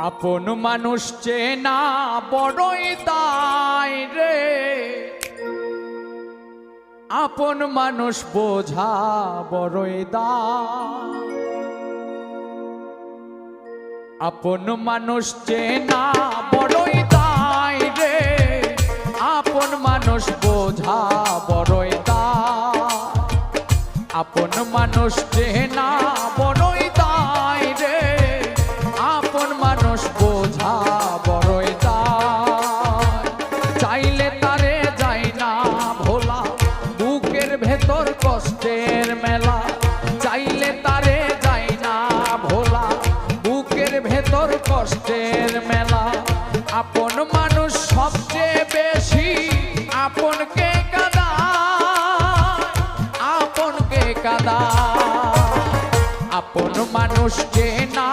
আপন মানুষ চেনা বড়ই দায় রে, আপন মানুষ বোঝা বড়ই দায়। আপন মানুষ চেনা বড়ই দায় রে, আপন মানুষ বোঝা বড়ই দায়। আপন মানুষ চেনা বড়ই দায় রে, আপন মানুষ বোঝা বড়ই দায়। চাইলে তারে যায় না ভোলা, বুকের ভেতর কষ্টের মেলা। চাইলে তারে যায় না ভোলা, বুকের ভেতর কষ্টের মেলা। আপন মানুষ সবচেয়ে বেশি আপনকে কাঁদায়, আপনকে কাঁদায়। আপন মানুষ চেনা